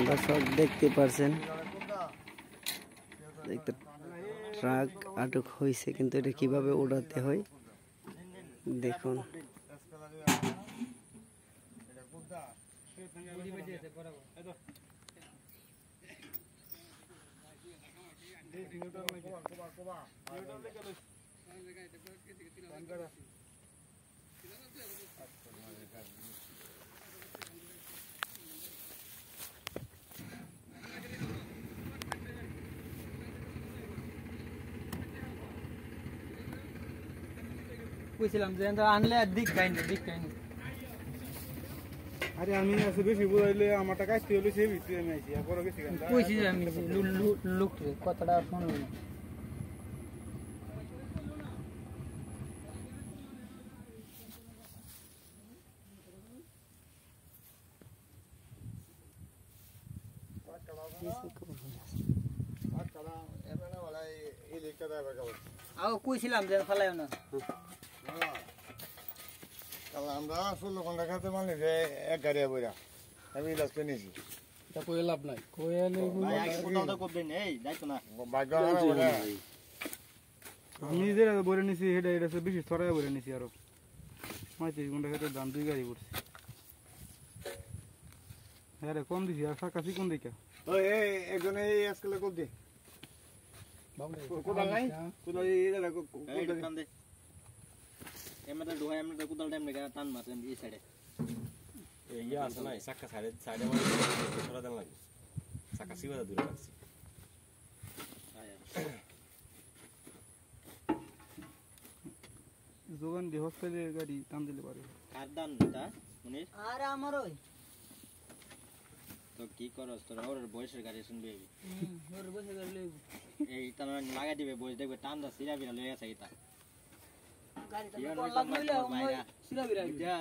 দর্শক দেখতে পারছেন একটা ট্রাক আটক হয়েছে, কিন্তু এটা কিভাবে উড়াতে হয় দেখুন। কইছিলাম যে আনলে আর দিক খাইনি আরে আমি আছে বেশি বুঝাইলে আমার টাকা কাটতে হলে সেই ভিতরে আমি আইছি আর পরে গেছি গান কইছি যে আমি লোক কথাটা শুনবে না। কইছিলাম যে ফালাইও না। আমরা 16 ঘন্টা খাতে মানে এক গাড়ি বইরা আমি লাস্ট পেনেছি তা কই লাভ নাই কই আমি যে বইরে নিছি এটা বেশি ছড়ায় বইরে নিছি আরো 35 ঘন্টা খাতে দাম 2 গাড়ি পড়ছে। হ্যাঁ রে কম দিছি আর কাছে কোন দিকে ওই একজনে আজকাল কম দে কোদাল নাই কোদাল এটা কোদাল দে এমটা ডোহাই আমরা কোদাল টাইম লাগা টান মারছেন এই সাইডে এই ইয়া আছে না সাকা সাইডে মানে ছড়া দেন লাগে সাকা সিবা দূরে রাখছি যোগান দি হসপিটালের গাড়ি টান দিলে পারে কার দান এটা মনির আর আমার ওই তো কি করছ তোর ওর বয়সের গাড়ি শুনবি ওর বয়সের গাড়ি লইব এই তার লাগা দিবে বয়স দেখবে টান দা সিরা বিরা লইয়া আছে এটা গাড়িটা লাগ লইলে সিরা বিরা যা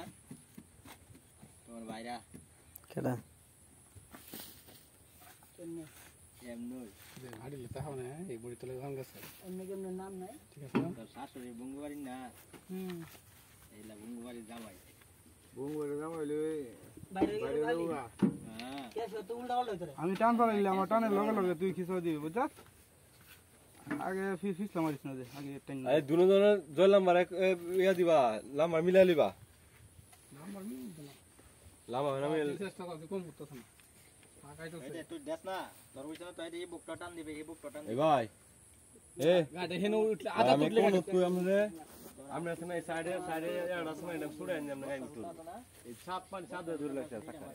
তোর ভাইরা কেডা এমনই যে গাড়ি লিতা হবে না এই বড়ি তলে গান গেছে এমনি কেমন নাম নাই ঠিক আছে না তোর শাশুড়ি বঙ্গবাড়ি না এইলা বঙ্গবাড়ি জামাই বঙ্গবাড়ি জামাই লই বাইরে গেল হ্যাঁ কেসে তো উল্টা হলো তোরে আমি টান পাইলে আমার টানের লগে লগে তুই খিসা দিবি বুঝছস আগে ফিসলা মারিস না দে আগে টান আরে দুনো জনের জয় নাম্বার ইয়া দিবা নাম্বার মিলাই লিবা নাম্বার মিল না লামা আমি চেষ্টা করতে কম করতেছ না আগাই তো এটা তুই দেখ না তোর বুঝছ না তুই এই বুকটা টান দিবে এই বুকটা টান এ দিবে ভাই এ গাড়ি হেনে উঠলে আধা আমি তুললে কোন তুই আমরে আমরা আছে না সাইডে এড়া আছে না এটা ছুড়ে আনি আমরা গাই তুল এই সাত পাঁচ সাত ধরে লাগছে সাকা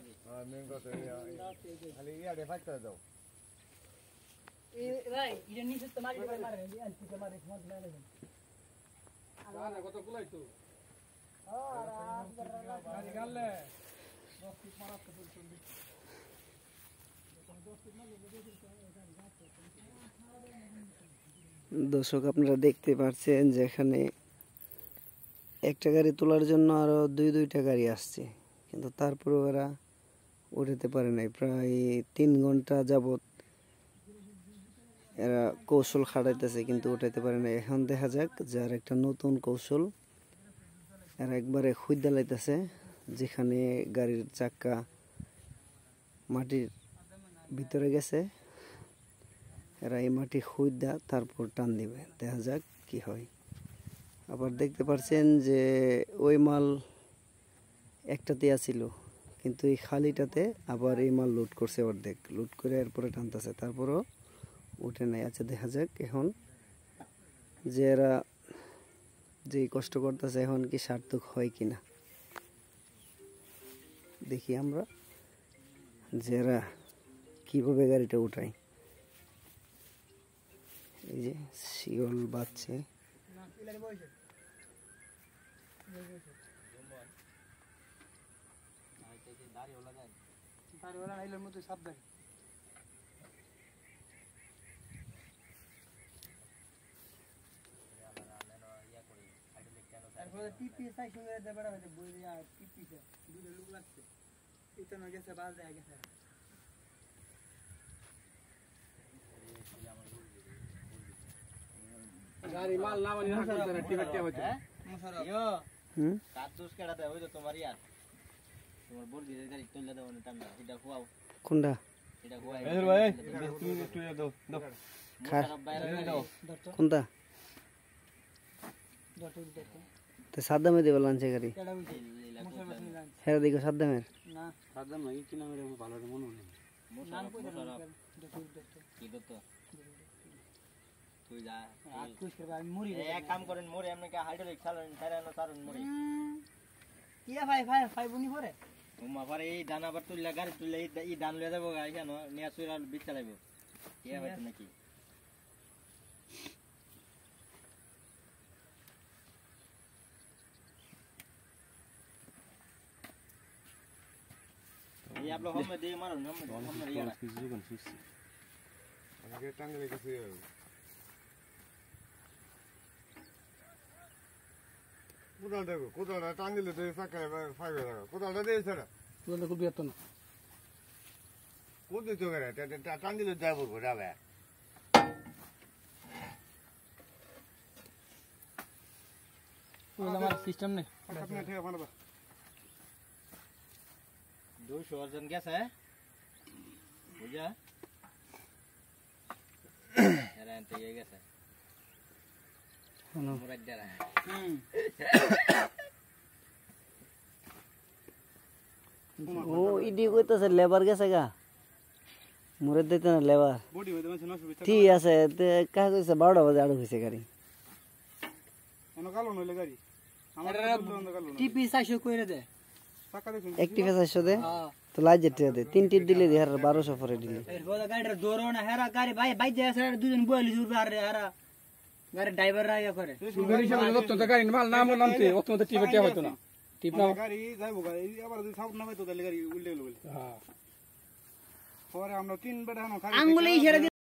মেন কথা খালি ইয়ারে ফাইটা দাও এই ভাই এটা নিচে তো মারি মারে আনছি তো মারে সমঝ না লাগে আরে কত কুলাই তো গাড়ি গাললে 10 ফিট মারা তো চলবে দর্শক আপনারা দেখতে পাচ্ছেন যে এখানে একটা গাড়ি তোলার জন্য আরো দুইটা গাড়ি আসছে, কিন্তু তারপরে ওরা উঠাতে পারে নাই। প্রায় 3 ঘন্টা যাবত এরা কৌশল খাটাইতেছে, কিন্তু উঠাইতে পারে নাই। এখন দেখা যাক যার একটা নতুন কৌশল এরা একবারে খুঁজে লাইতেছে, যেখানে গাড়ির চাক্কা মাটির ভিতরে গেছে এরা এই মাটি খুঁজা তারপর টান দিবে, দেখা যাক কি হয়। আবার দেখতে পাচ্ছেন যে ওই মাল একটাতে আছিল, কিন্তু এই খালিটাতে আবার এই মাল লুট করছে, অর্ধেক লুট করে এরপরে টানতেছে, তারপরও উঠে নাই। আচ্ছা দেখা যাক এখন যে এরা যে কষ্ট করতেছে এখন কি সার্থক হয় কিনা দেখি আমরা, যে এরা কিভাবে গাড়িটা উঠায়। এই যে শিওল বাজছে। ইলারে বইছে তার ওরা আইলের মধ্যে সাবধান তারপরে টিপি সাই সঙ্গে দেবড়া হইতে বই দিয়া টিপিতে দুটো লোক লাগছে এটা না গেছে বাল দেয়া গেছে গাড়ি মাল না মানে রাখতে না টিকেট টিয়া হচ্ছে ইয়ো হুম কাতুস কেডাতে হইতো তোমার ইয়ার তোমার বল দিয়ে গাড়ি তুললে দাও না টাইম এটা খুয়াও কোনটা এটা খুয়াই এদের ভাই তুমি একটু দাও দাও খার সব বাইরে দাও কোনটা তো সাদ্দামে দিব লাঞ্চে গাড়ি কেডা হইছে মুসার বাসনি লান হ্যাঁ দেখো সাদ্দামের না সাদা নাই কি না মেরে ভালো মনে হয় নাম কই দেন কি করতো তুই যা আজ কুছ করবা আমি মরি এক কাম করেন মোরে এমনি কা হাইড্রোলিক চালান চালানো তারুন মোরে কিয়া ভাই ভাই ভাই বনি পরে উম্মা পরে এই দানা আবার তুললে গাড়ি তুললে এই দান লয়ে যাবো গাড়ি কেন নিয়ে সুরা বিচ চালাইবো ইয়া হয়তো নাকি এই আপলো হোমে দিয়ে মারুন হোমে ইয়া আমাকে টাঙ্গলে গেছে কোদাল দেখো কোদালটা টাঙ্গলে তো সাকায় ফাইবে দেখো কোদালটা দিয়েছে না বলে খুব বেতন কোথায় তো গেলে টাঙ্গলে দেয় বলবো যাবে ওলা আমার সিস্টেম নেই আপনি ঠিক আছে 200 জন গেছে বুঝা এরা এনতে গেছে হ্যালো মুরাদ দেরা ও ইডি কইতাছে লেবার গেছে গা মুরে দিতে না লেবার বডি হইতে মানে না সুবিধা ঠিক আছে তে কাজ কইছে 12টা বাজে আড়ু হইছে গাড়ি এনো কালো নইলে গাড়ি আমার কালো টিপি সাইশো কইরে দে টাকা দেখুন একটিভ আছে দে হ্যাঁ তো লাইজে টিয়া দে তিনটি দিলে দি হার 1200 পরে দিলে এর বড় গাড়ির দৌড়ো না হেরা গাড়ি ভাই ভাই যায় স্যার দুজন বইলি জুরবে আর হেরা গাড়ি ড্রাইভার রাইয়া করে গাড়ি হিসাবে যত গাড়ি মাল নাম নামছে অত মতো টিপে টিয়া হইতো না টিপ না গাড়ি যাইবো গাড়ি আবার যদি সাউন্ড না পাইতো তাহলে গাড়ি উল্টে গেল বলে হ্যাঁ পরে আমরা 3 বেটা খাই আঙ্গুলে ইশারা